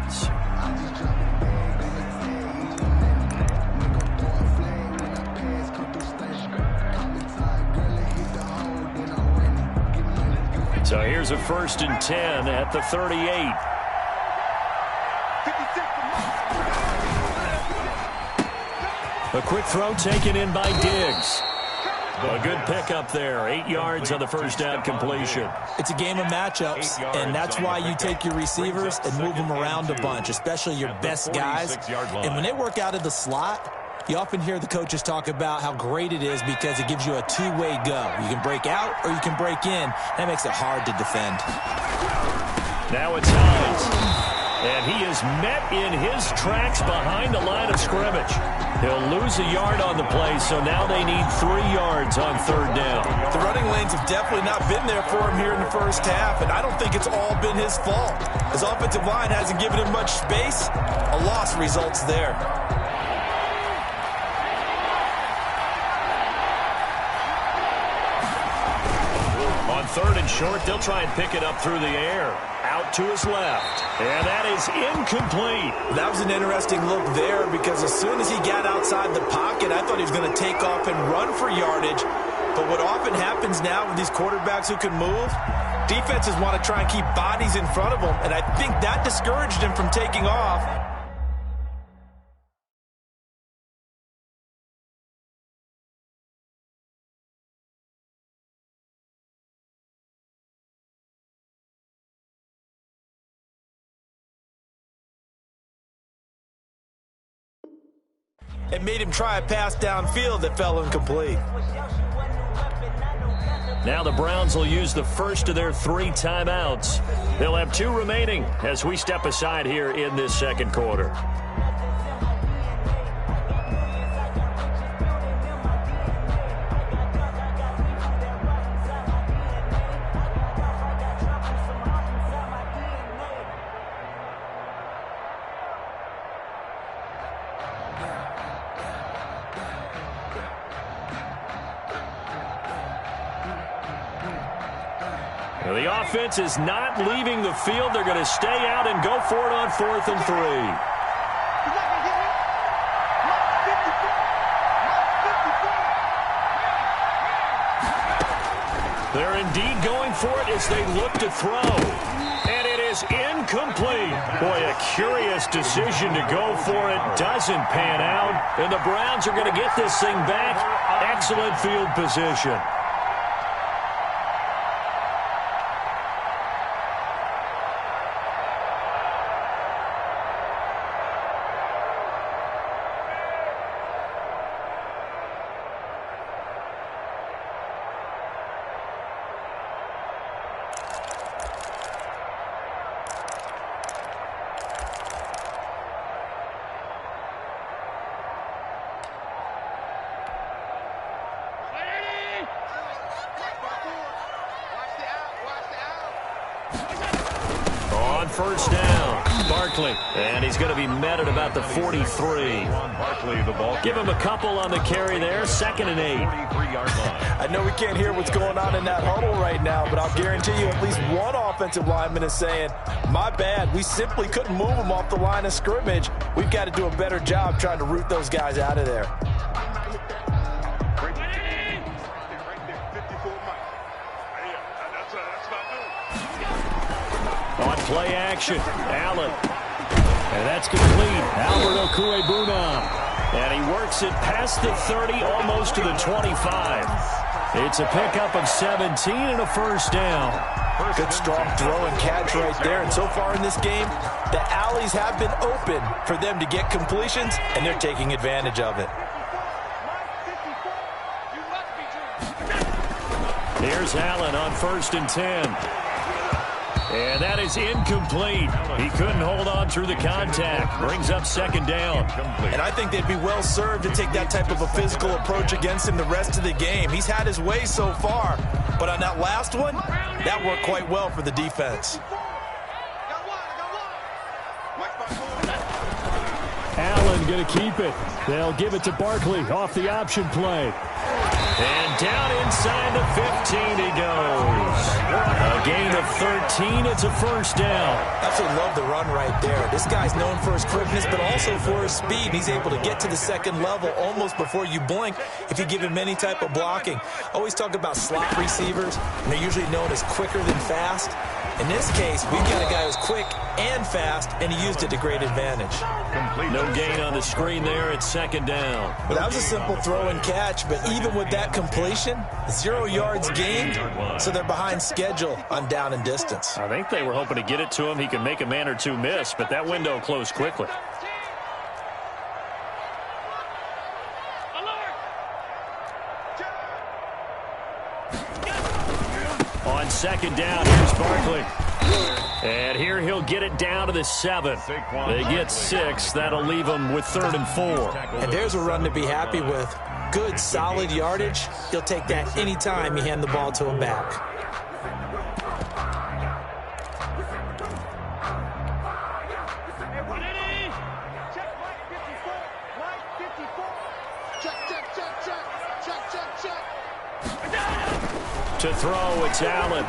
yards. So here's a 1st and 10 at the 38. A quick throw taken in by Diggs. A good pickup there. 8 yards on the first down completion. It's a game of matchups, and that's why you take your receivers and move them around a bunch, especially your best guys. And when they work out of the slot, you often hear the coaches talk about how great it is because it gives you a two-way go. You can break out or you can break in. That makes it hard to defend. Now it's Hines. And he is met in his tracks behind the line of scrimmage. He'll lose a yard on the play, so now they need 3 yards on 3rd down. The running lanes have definitely not been there for him here in the first half, and I don't think it's all been his fault. His offensive line hasn't given him much space. A loss results there. On 3rd and short, they'll try and pick it up through the air. Out to his left. And that is incomplete. That was an interesting look there because as soon as he got outside the pocket, I thought he was going to take off and run for yardage. But what often happens now with these quarterbacks who can move, defenses want to try and keep bodies in front of them, and I think that discouraged him from taking off. It made him try a pass downfield that fell incomplete. Now the Browns will use the first of their 3 timeouts. They'll have 2 remaining as we step aside here in this second quarter. The offense is not leaving the field. They're going to stay out and go for it on 4th and 3. They're indeed going for it as they look to throw. And it is incomplete. Boy, a curious decision to go for it. Doesn't pan out. And the Browns are going to get this thing back. Excellent field position. First down, Barkley, and he's going to be met at about the 43. Give him a couple on the carry there, 2nd and 8. I know we can't hear what's going on in that huddle right now, but I'll guarantee you at least one offensive lineman is saying, my bad, we simply couldn't move them off the line of scrimmage. We've got to do a better job trying to root those guys out of there. On play action, Allen. And that's complete. Albert Okwuegbunam. And he works it past the 30, almost to the 25. It's a pickup of 17 and a first down. Good strong throw and catch right there. And so far in this game, the alleys have been open for them to get completions, and they're taking advantage of it. Here's Allen on 1st and 10. And that is incomplete. He couldn't hold on through the contact. Brings up 2nd down. And I think they'd be well served to take that type of a physical approach against him the rest of the game. He's had his way so far. But on that last one, that worked quite well for the defense. Allen going to keep it. They'll give it to Barkley off the option play. And down inside the 15 he goes. A gain of 13. It's a first down. Absolutely love the run right there. This guy's known for his quickness, but also for his speed. He's able to get to the second level almost before you blink if you give him any type of blocking. Always talk about slot receivers, and they're usually known as quicker than fast. In this case, we've got a guy who's quick and fast, and he used it to great advantage. No gain on the screen there. It's second down. Well, that was a simple throw and catch, but even with that completion, 0 yards gained, so they're behind schedule on down and distance. I think they were hoping to get it to him. He could make a man or two miss, but that window closed quickly. On second down, here's Barkley. And here he'll get it down to the 7. They get 6. That'll leave them with 3rd and 4. And there's a run to be happy with. Good, solid yardage. He'll take that anytime you hand the ball to him back. To throw, it's Allen.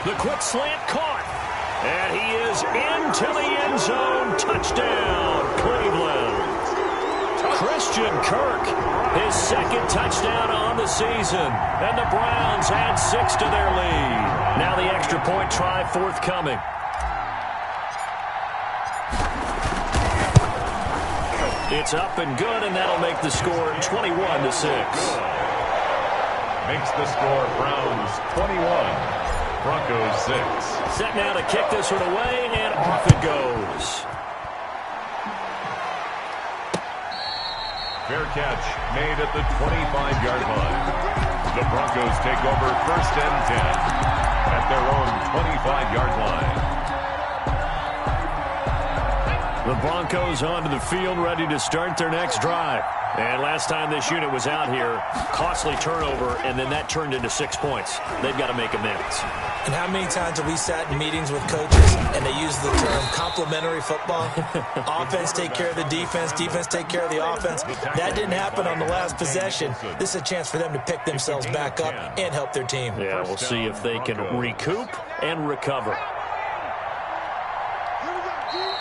The quick slant caught. And he is into the end zone. Touchdown, Cleveland. Christian Kirk, his second touchdown on the season. And the Browns add 6 to their lead. Now the extra point try forthcoming. It's up and good, and that'll make the score 21-6. Makes the score Browns 21, Broncos 6. Set now to kick this one away, and off it goes. Fair catch made at the 25-yard line. The Broncos take over 1st and 10 at their own 25-yard line. The Broncos onto the field, ready to start their next drive. And last time this unit was out here, costly turnover, and then that turned into 6 points. They've got to make amends. And how many times have we sat in meetings with coaches and they use the term complementary football? Offense take care of the defense, defense take care of the offense. That didn't happen on the last possession. This is a chance for them to pick themselves back up and help their team. Yeah, we'll see if they can recoup and recover.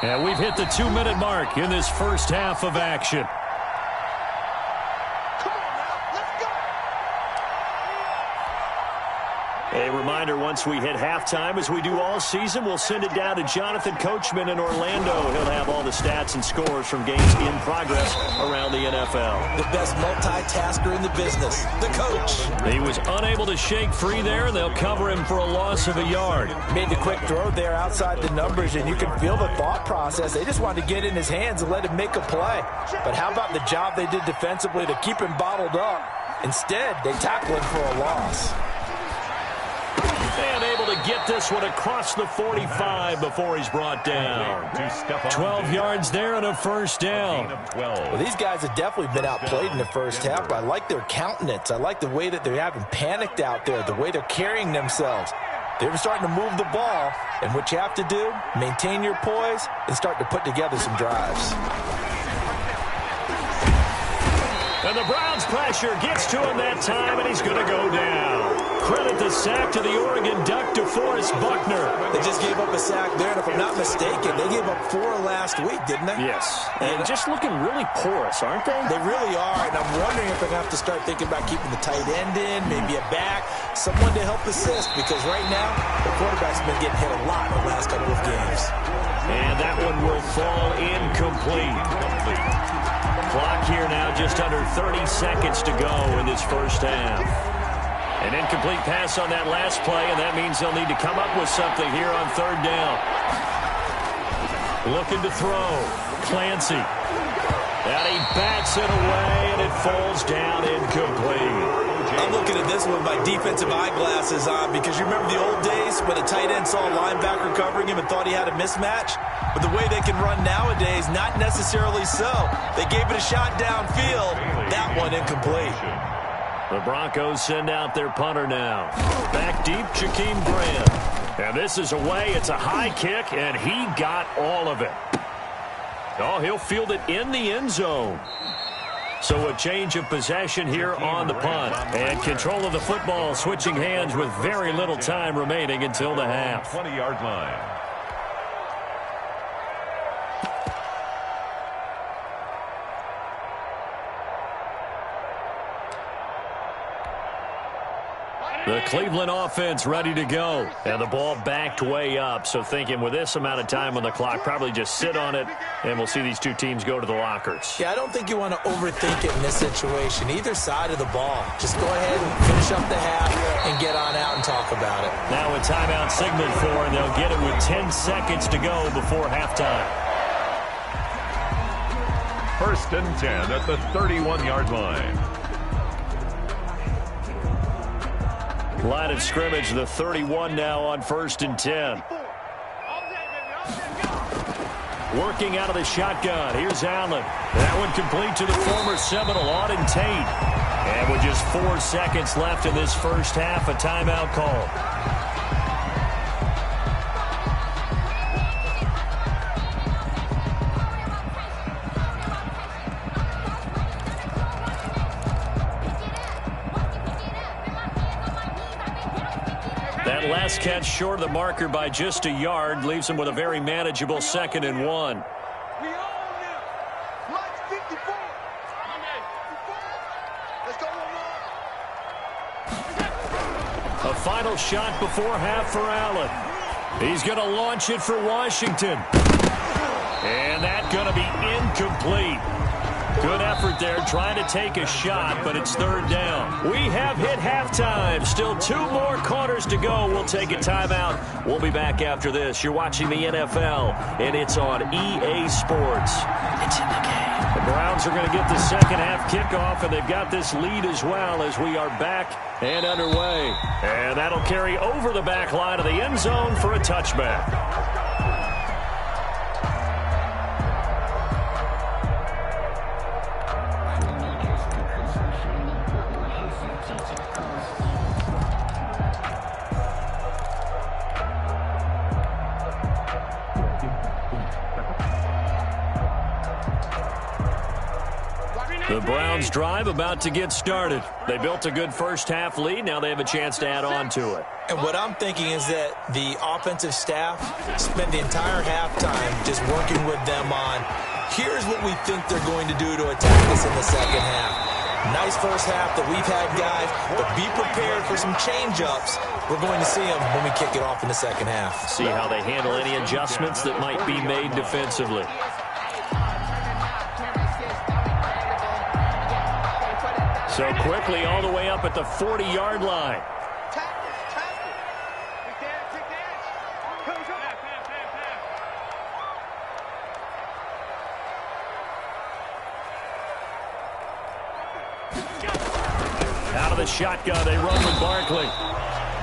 And we've hit the 2-minute mark in this first half of action. A reminder, once we hit halftime, as we do all season, we'll send it down to Jonathan Coachman in Orlando. He'll have all the stats and scores from games in progress around the NFL. The best multitasker in the business, the coach. He was unable to shake free there, and they'll cover him for a loss of a yard. Made the quick throw there outside the numbers, and you can feel the thought process. They just wanted to get in his hands and let him make a play. But how about the job they did defensively to keep him bottled up? Instead, they tackle him for a loss. And able to get this one across the 45 before he's brought down. 12 yards there and a first down. Well, these guys have definitely been outplayed in the first half, but I like their countenance. I like the way that they haven't panicked out there, the way they're carrying themselves. They're starting to move the ball, and what you have to do, maintain your poise and start to put together some drives. And the Browns pressure gets to him that time, and he's going to go down. Credit the sack to the Oregon Duck, DeForest Buckner. They just gave up a sack there, and if I'm not mistaken, they gave up 4 last week, didn't they? Yes. And just looking really porous, aren't they? They really are, and I'm wondering if they're going to have to start thinking about keeping the tight end in, maybe a back, someone to help assist, because right now, the quarterback's been getting hit a lot in the last couple of games. And that one will fall incomplete. Clock here now, just under 30 seconds to go in this first half. An incomplete pass on that last play, and that means they'll need to come up with something here on 3rd down. Looking to throw. Clancy. And he bats it away, and it falls down incomplete. I'm looking at this one with my defensive eyeglasses on, because you remember the old days when a tight end saw a linebacker covering him and thought he had a mismatch? But the way they can run nowadays, not necessarily so. They gave it a shot downfield. That one incomplete. The Broncos send out their punter now. Back deep, Jakeem Grant. And this is away. It's a high kick, and he got all of it. Oh, he'll field it in the end zone. So a change of possession here on the punt. And control of the football switching hands with very little time remaining until the half. 20-yard line. The Cleveland offense ready to go. And the ball backed way up. So thinking with this amount of time on the clock, probably just sit on it, and we'll see these two teams go to the lockers. Yeah, I don't think you want to overthink it in this situation. Either side of the ball. Just go ahead and finish up the half and get on out and talk about it. Now a timeout signaled for, and they'll get it with 10 seconds to go before halftime. 1st and 10 at the 31-yard line. Line of scrimmage, the 31 now on 1st and 10. Working out of the shotgun. Here's Allen. That one complete to the former Seminole, Auden Tate. And with just 4 seconds left in this first half, a timeout call. That last catch short of the marker by just a yard leaves him with a very manageable 2nd and 1. A final shot before half for Allen. He's going to launch it for Washington. And that's going to be incomplete. Good effort there, trying to take a shot, but it's 3rd down. We have hit halftime. Still 2 more quarters to go. We'll take a timeout. We'll be back after this. You're watching the NFL, and it's on EA Sports. It's in the game. The Browns are going to get the second half kickoff, and they've got this lead as well as we are back and underway. And that'll carry over the back line of the end zone for a touchback. The Browns drive about to get started. They built a good first half lead. Now they have a chance to add on to it. And what I'm thinking is that the offensive staff spend the entire halftime just working with them on, here's what we think they're going to do to attack us in the second half. Nice first half that we've had, guys, but be prepared for some change-ups. We're going to see them when we kick it off in the second half. See how they handle any adjustments that might be made defensively. So quickly all the way up at the 40-yard line. Out of the shotgun, they run with Barkley.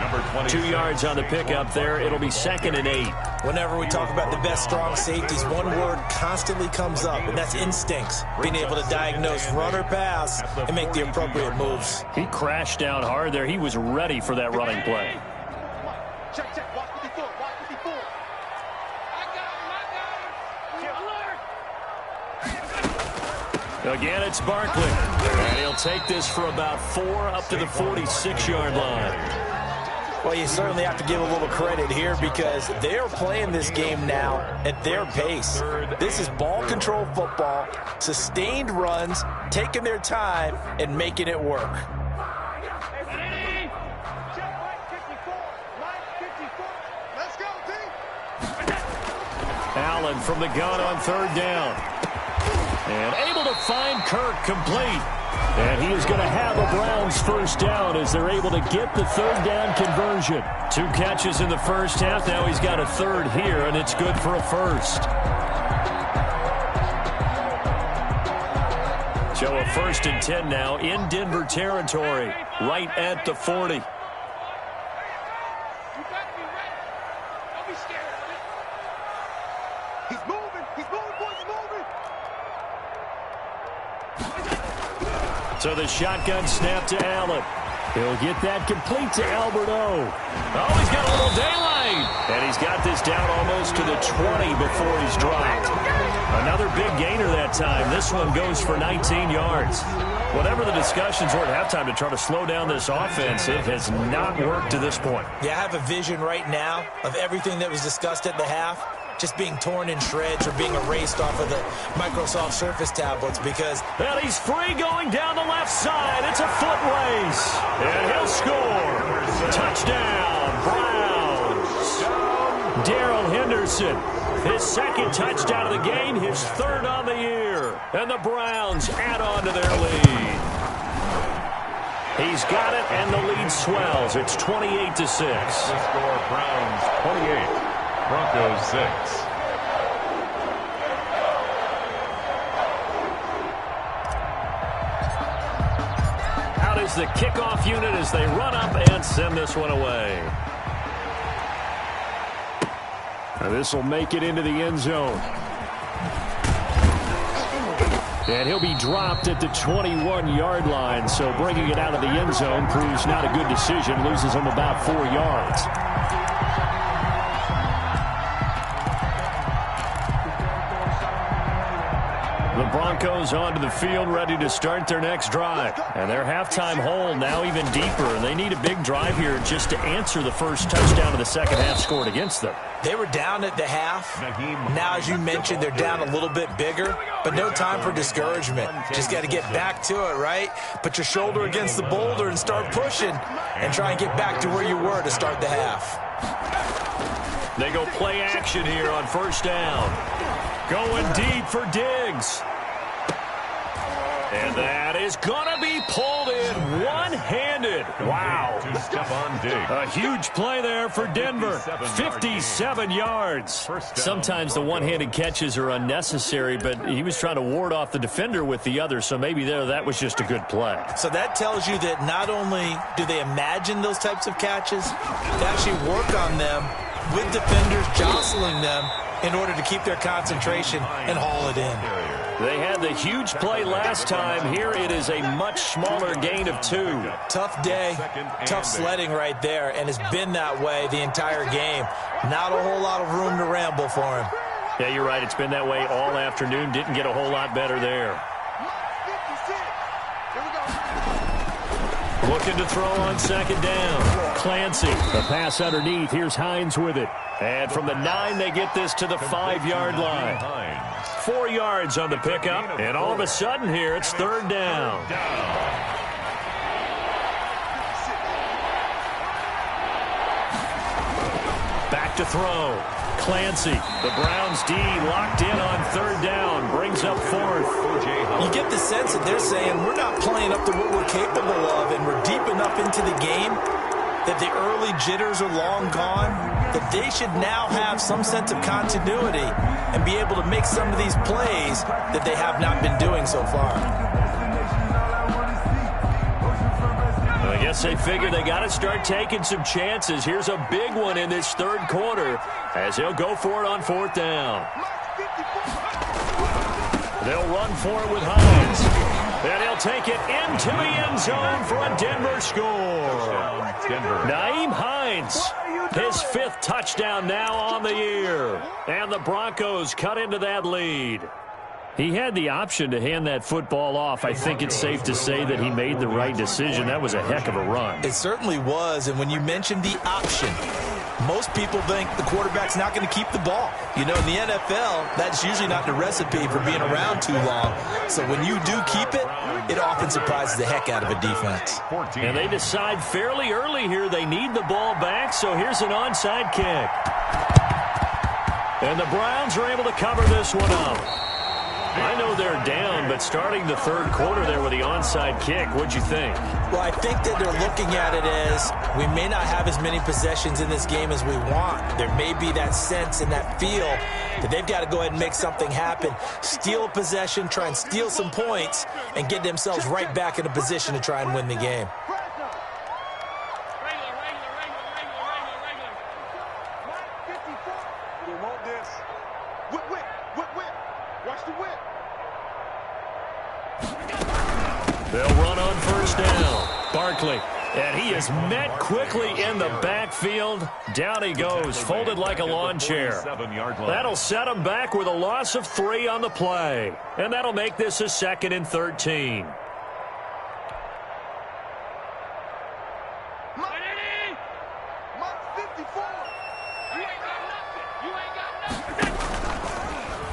Number 26. 2 yards on the pickup there. It'll be 2nd and 8. Whenever we talk about the best strong safeties, one word constantly comes up, and that's instincts. Being able to diagnose run or pass and make the appropriate moves. He crashed down hard there. He was ready for that running play. Check, check. Watch 54. Watch 54. I got him. Again, it's Barkley. And he'll take this for about 4 up to the 46-yard line. Well, you certainly have to give a little credit here because they are playing this game now at their pace. This is ball control football, sustained runs, taking their time, and making it work. Allen from the gun on 3rd down. And able to find Kirk complete. And he is going to have a Browns first down as they're able to get the 3rd down conversion. 2 catches in the first half. Now he's got a 3rd here, and it's good for a first. So a 1st and 10 now in Denver territory, right at the 40. You gotta be ready. Don't be scared of it. He's moving. He's moving, boys. He's moving. So the shotgun snap to Allen. He'll get that complete to Alberto. Oh, he's got a little daylight. And he's got this down almost to the 20 before he's dropped. Another big gainer that time. This one goes for 19 yards. Whatever the discussions were at halftime to try to slow down this offense, it has not worked to this point. Yeah, I have a vision right now of everything that was discussed at the half just being torn in shreds or being erased off of the Microsoft Surface tablets because... And he's free going down the left side. It's a foot race. And he'll score. Touchdown, Browns. Darrell Henderson, his second touchdown of the game, his third on the year. And the Browns add on to their lead. He's got it, and the lead swells. It's 28-6. The score, Browns 28. Broncos 6. Out is the kickoff unit as they run up and send this one away. Now this will make it into the end zone. And he'll be dropped at the 21-yard line, so bringing it out of the end zone proves not a good decision. Loses him about 4 yards. The Broncos onto the field, ready to start their next drive. And their halftime hole now even deeper. They need a big drive here just to answer the first touchdown of the second half scored against them. They were down at the half. Now, as you mentioned, they're down a little bit bigger, but no time for discouragement. Just got to get back to it, right? Put your shoulder against the boulder and start pushing and try and get back to where you were to start the half. They go play action here on first down. Going deep for Diggs. And that is going to be pulled in one-handed. Wow. A huge play there for Denver. 57 yards. Sometimes the one-handed catches are unnecessary, but he was trying to ward off the defender with the other, so maybe that was just a good play. So that tells you that not only do they imagine those types of catches, they actually work on them with defenders jostling them in order to keep their concentration and haul it in. They had the huge play last time. Here it is a much smaller gain of 2. Tough day, tough sledding right there, and it's been that way the entire game. Not a whole lot of room to ramble for him. Yeah, you're right. It's been that way all afternoon. Didn't get a whole lot better there. Looking to throw on second down. Clancy, the pass underneath. Here's Hines with it. And from the 9, they get this to the 5-yard line. 4 yards on the pickup, and all of a sudden here, it's third down. Back to throw. Clancy, the Browns D locked in on third down, brings up fourth. You get the sense that they're saying we're not playing up to what we're capable of, and we're deep enough into the game that the early jitters are long gone, that they should now have some sense of continuity and be able to make some of these plays that they have not been doing so far. I guess they figure they got to start taking some chances. Here's a big one in this third quarter as he'll go for it on fourth down. They'll run for it with Hines. And he'll take it into the end zone for a Denver score. Nyheim Hines, his 5th touchdown now on the year. And the Broncos cut into that lead. He had the option to hand that football off. I think it's safe to say that he made the right decision. That was a heck of a run. It certainly was, and when you mentioned the option, most people think the quarterback's not going to keep the ball. You know, in the NFL, that's usually not the recipe for being around too long. So when you do keep it, it often surprises the heck out of a defense. And they decide fairly early here they need the ball back, so here's an onside kick. And the Browns are able to cover this one up. I know they're down, but starting the third quarter there with the onside kick, what'd you think? Well, I think that they're looking at it as we may not have as many possessions in this game as we want. There may be that sense and that feel that they've got to go ahead and make something happen. Steal a possession, try and steal some points, and get themselves right back in a position to try and win the game. They'll run on first down. Barkley And he is met quickly in the backfield. Down he goes, folded like a lawn chair. That'll set him back with a loss of 3 on the play. And that'll make this a 2nd and 13.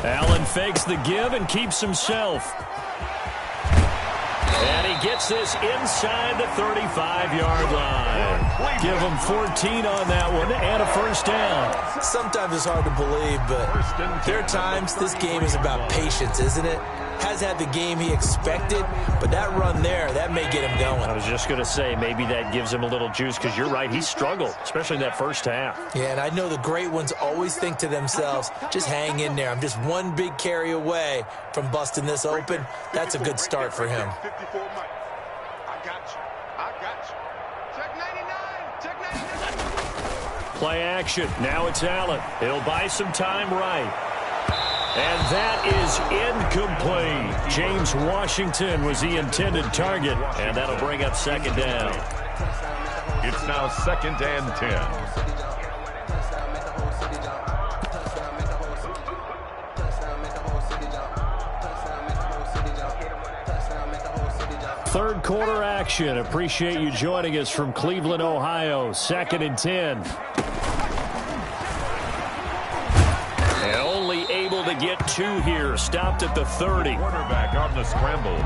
Allen fakes the give and keeps himself. And he gets this inside the 35-yard line. Give him 14 on that one and a first down. Sometimes it's hard to believe, but there are times this game is about patience, isn't it? Has had the game he expected, but that run there, that may get him going. I was just going to say, maybe that gives him a little juice, because you're right, he struggled, especially in that first half. Yeah, and I know the great ones always think to themselves, just hang in there. I'm just one big carry away from busting this open. That's a good start for him. 54 Mike. I got you. I got you. Check 99. Check 99. Play action. Now it's Allen. He'll buy some time right. And that is incomplete. James Washington was the intended target, and that'll bring up 2nd down. It's now 2nd and 10. Third quarter action. Appreciate you joining us from Cleveland, Ohio. 2nd and 10. And only able to get 2 here. Stopped at the 30. Quarterback on the scramble.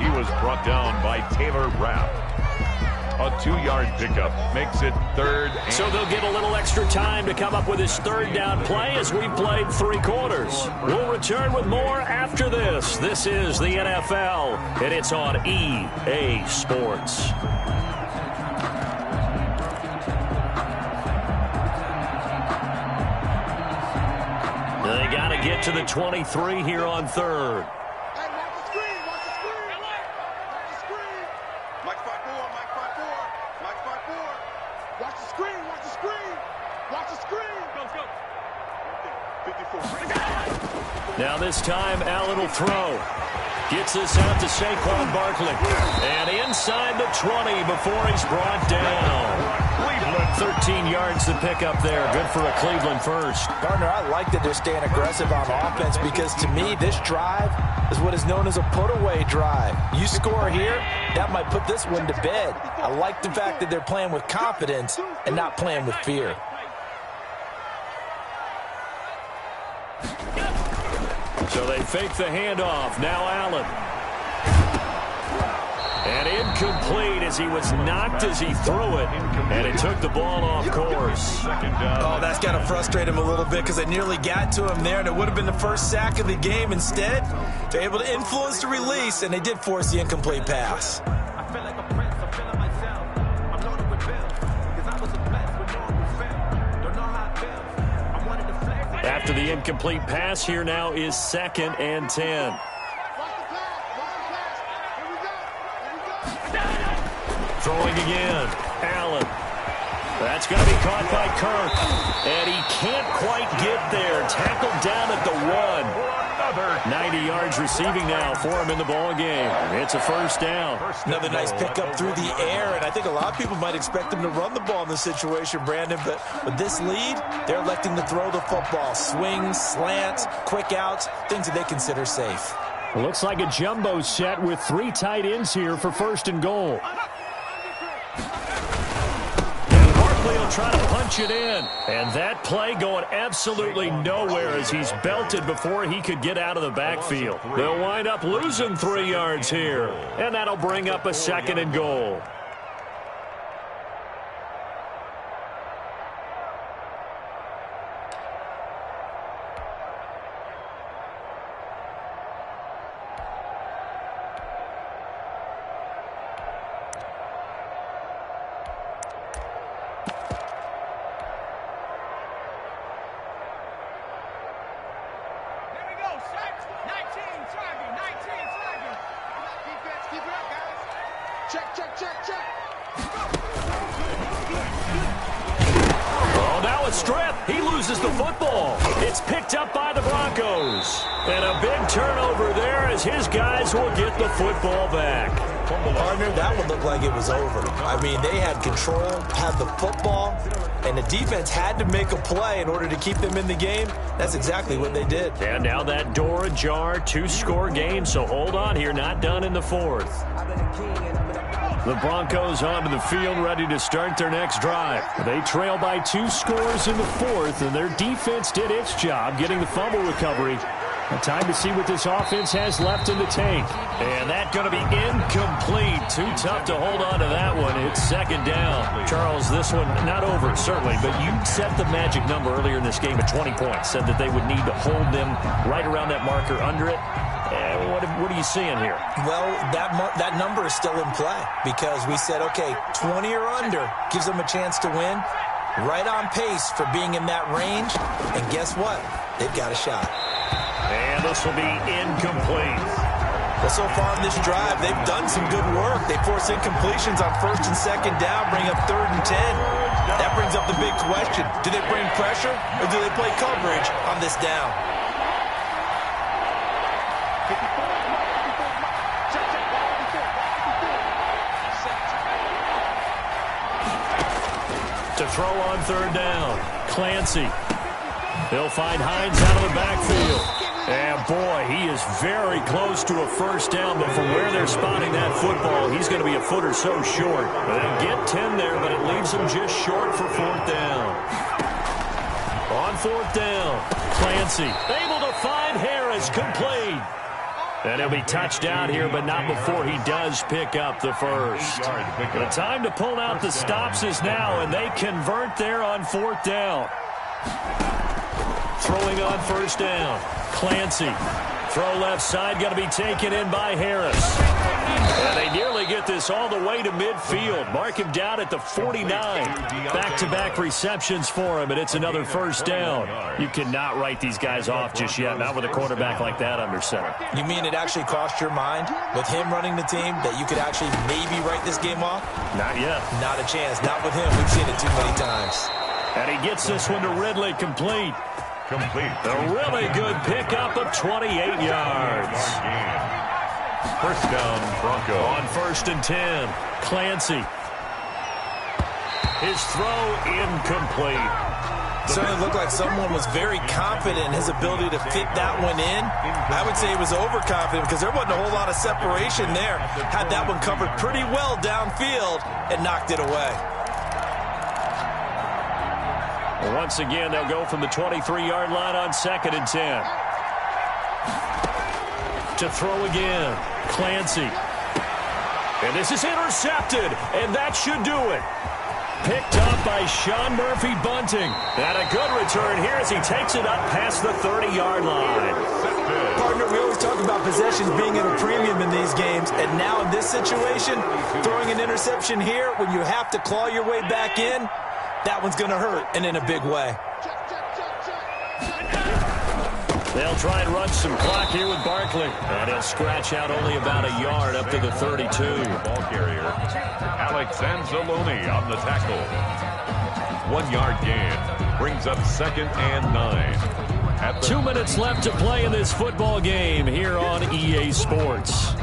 He was brought down by Taylor Rapp. A 2-yard pickup makes it 3rd. So they'll get a little extra time to come up with his 3rd down play as we played 3 quarters. We'll return with more after this. This is the NFL, and it's on EA Sports. They got to get to the 23 here on 3rd. Now this time, Allen will throw. Gets this out to Saquon Barkley. And inside the 20 before he's brought down. Cleveland, 13 yards to pick up there. Good for a Cleveland first. Gardner, I like that they're staying aggressive on offense because, to me, this drive is what is known as a put-away drive. You score here, that might put this one to bed. I like the fact that they're playing with confidence and not playing with fear. So they fake the handoff. Now Allen. And incomplete as he was knocked as he threw it. And it took the ball off course. Oh, that's got to frustrate him a little bit because they nearly got to him there, and it would have been the first sack of the game. Instead, they're able to influence the release, and they did force the incomplete pass. After the incomplete pass, here now is 2nd and 10. Throwing again. Allen. That's going to be caught by Kirk. And he can't quite get there. Tackled down at the 1. 90 yards receiving now for him in the ball game. It's a first down. Another nice pickup through the air, and I think a lot of people might expect him to run the ball in this situation, Brandon, but with this lead, they're electing to throw the football. Swings, slants, quick outs, things that they consider safe. Looks like a jumbo set with 3 tight ends here for 1st and goal. He'll try to punch it in. And that play going absolutely nowhere as he's belted before he could get out of the backfield. They'll wind up losing 3 yards here. And that'll bring up a 2nd and goal. He loses the football. It's picked up by the Broncos. And a big turnover there as his guys will get the football back. Partner, that one looked like it was over. I mean, they had control, had the football, and the defense had to make a play in order to keep them in the game. That's exactly what they did. And now that door ajar, 2-score game, so hold on here, not done in the fourth. The Broncos onto the field, ready to start their next drive. They trail by 2 scores in the fourth, and their defense did its job getting the fumble recovery. Time to see what this offense has left in the tank. And that's going to be incomplete. Too tough to hold on to that one. It's second down. Charles, this one not over, certainly, but you set the magic number earlier in this game at 20 points. Said that they would need to hold them right around that marker under it. What are you seeing here? Well, that number is still in play because we said, okay, 20 or under gives them a chance to win. Right on pace for being in that range. And guess what? They've got a shot. And this will be incomplete. Well, so far in this drive, they've done some good work. They force incompletions on first and second down, bring up 3rd and 10. That brings up the big question. Do they bring pressure or do they play coverage on this down? To throw on 3rd down, Clancy. They'll find Hines out of the backfield. And, boy, he is very close to a first down, but from where they're spotting that football, he's going to be a foot or so short. They'll get 10 there, but it leaves them just short for 4th down. On 4th down, Clancy able to find Harris, complete. And he'll be touched out here, but not before he does pick up the first. The time to pull out the stops is now, and they convert there on 4th down. Throwing on 1st down, Clancy. Throw left side, going to be taken in by Harris. And they nearly get this all the way to midfield. Mark him down at the 49. Back-to-back receptions for him, and it's another first down. You cannot write these guys off just yet, not with a quarterback like that under center. You mean it actually crossed your mind with him running the team that you could actually maybe write this game off? Not yet. Not a chance. Not with him. We've seen it too many times. And he gets this one to Ridley, complete. A really good pickup of 28 yards. First down, Bronco. On 1st and 10, Clancy. His throw incomplete. Certainly looked like someone was very confident in his ability to fit that one in. I would say he was overconfident because there wasn't a whole lot of separation there. Had that one covered pretty well downfield and knocked it away. Once again, they'll go from the 23-yard line on 2nd and 10. To throw again, Clancy. And this is intercepted, and that should do it. Picked up by Sean Murphy-Bunting. And a good return here as he takes it up past the 30-yard line. Partner, we always talk about possessions being at a premium in these games, and now in this situation, throwing an interception here when you have to claw your way back in, that one's going to hurt, and in a big way. They'll try and run some clock here with Barkley. And he'll scratch out only about a yard up to the 32. Ball carrier, Alex Anzalone on the tackle. 1-yard gain brings up 2nd and 9. 2 minutes left to play in this football game here on EA Sports.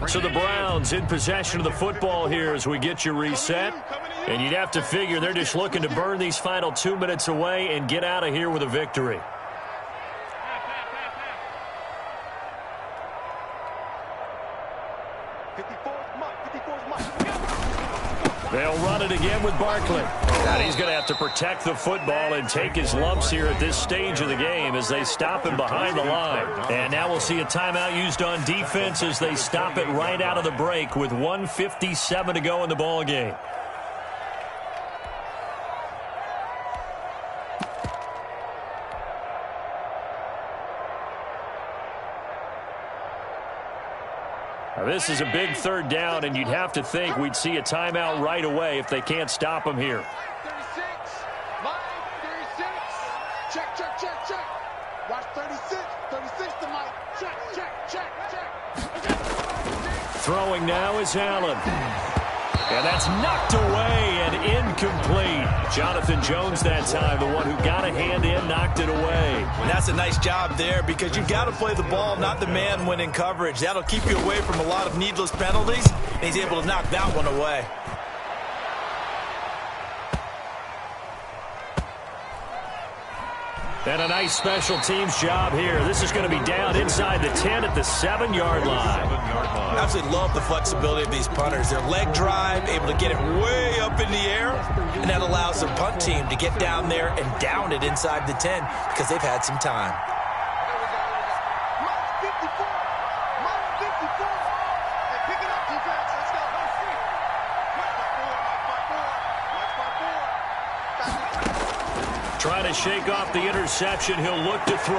So the Browns in possession of the football here as we get you reset. And you'd have to figure they're just looking to burn these final 2 minutes away and get out of here with a victory. They'll run it again with Barkley. And he's going to have to protect the football and take his lumps here at this stage of the game as they stop him behind the line. And now we'll see a timeout used on defense as they stop it right out of the break with 1:57 to go in the ball game. Now, this is a big 3rd down, and you'd have to think we'd see a timeout right away if they can't stop him here. 36, line 36. Check, check, check, check. Watch 36, 36 to Mike. Check, check, check, check. Throwing now is Allen. And that's knocked away and incomplete. Jonathan Jones that time, the one who got a hand in, knocked it away. And that's a nice job there because you've got to play the ball, not the man when in coverage. That'll keep you away from a lot of needless penalties, and he's able to knock that one away. And a nice special teams job here. This is going to be down inside the 10 at the 7-yard line. I absolutely love the flexibility of these punters. Their leg drive, able to get it way up in the air, and that allows their punt team to get down there and down it inside the 10 because they've had some time. Trying to shake off the interception, he'll look to throw.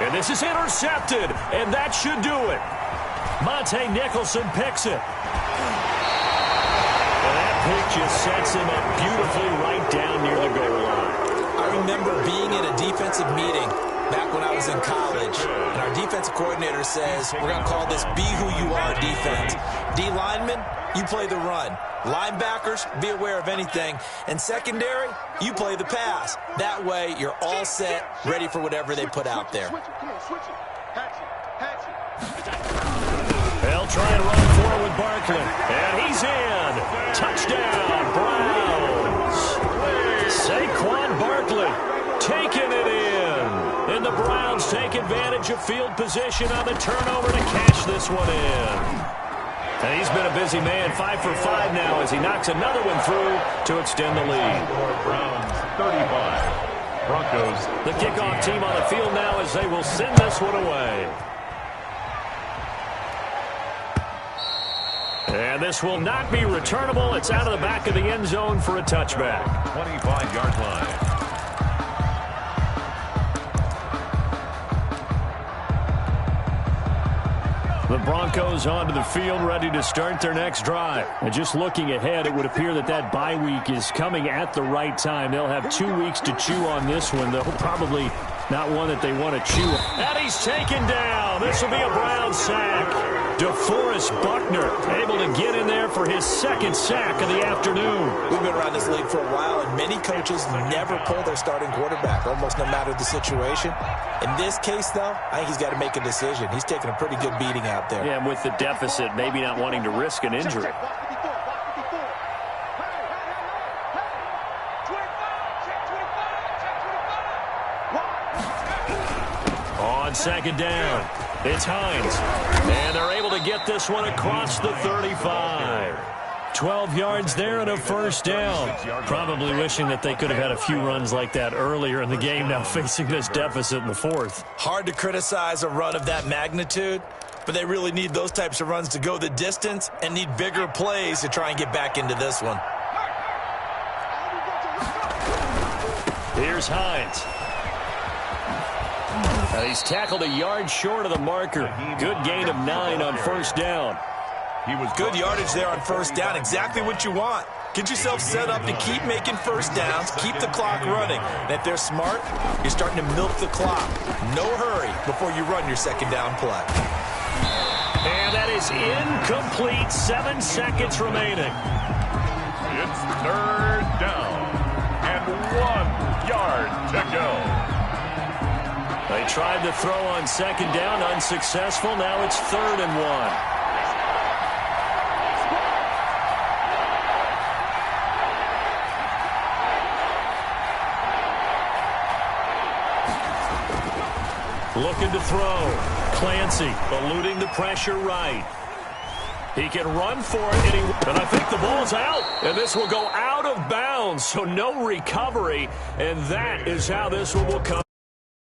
And this is intercepted, and that should do it. Monte Nicholson picks it. And that pick just sets him up beautifully right down near the goal line. I remember being in a defensive meeting back when I was in college, and our defensive coordinator says, we're going to call this Be Who You Are defense. D linemen, you play the run. Linebackers, be aware of anything. And secondary, you play the pass. That way, you're all set, ready for whatever they put out there. They'll try and run forward with Barkley. And he's in. Touchdown, Browns. Saquon Barkley taking it in. And the Browns take advantage of field position on the turnover to cash this one in. And he's been a busy man, 5 for 5 now as he knocks another one through to extend the lead. Browns 35. Broncos. The kickoff team on the field now as they will send this one away. And this will not be returnable. It's out of the back of the end zone for a touchback. 25-yard line. The Broncos onto the field, ready to start their next drive. And just looking ahead, it would appear that that bye week is coming at the right time. They'll have 2 weeks to chew on this one, though probably not one that they want to chew. And he's taken down. This will be a Brown sack. DeForest Buckner able to get in there for his second sack of the afternoon. We've been around this league for a while, and many coaches never pull their starting quarterback, almost no matter the situation. In this case, though, I think he's got to make a decision. He's taking a pretty good beating out there. Yeah, and with the deficit, maybe not wanting to risk an injury. On second down, it's Hines. And they're able to get this one across the 35. 12 yards there and a first down. Probably wishing that they could have had a few runs like that earlier in the game, now facing this deficit in the fourth. Hard to criticize a run of that magnitude, but they really need those types of runs to go the distance and need bigger plays to try and get back into this one. Here's Hines. He's tackled a yard short of the marker. Good gain of 9 on first down. He was good yardage there on first down. Exactly what you want. Get yourself set up to keep making first downs, keep the clock running. And if they're smart, you're starting to milk the clock. No hurry before you run your second down play. And that is incomplete. 7 seconds remaining. It's third down and 1 yard to go. They tried to throw on second down, unsuccessful. Now it's 3rd and 1. Looking to throw. Clancy eluding the pressure right. He can run for it, and I think the ball's out. And this will go out of bounds, so no recovery. And that is how this one will come.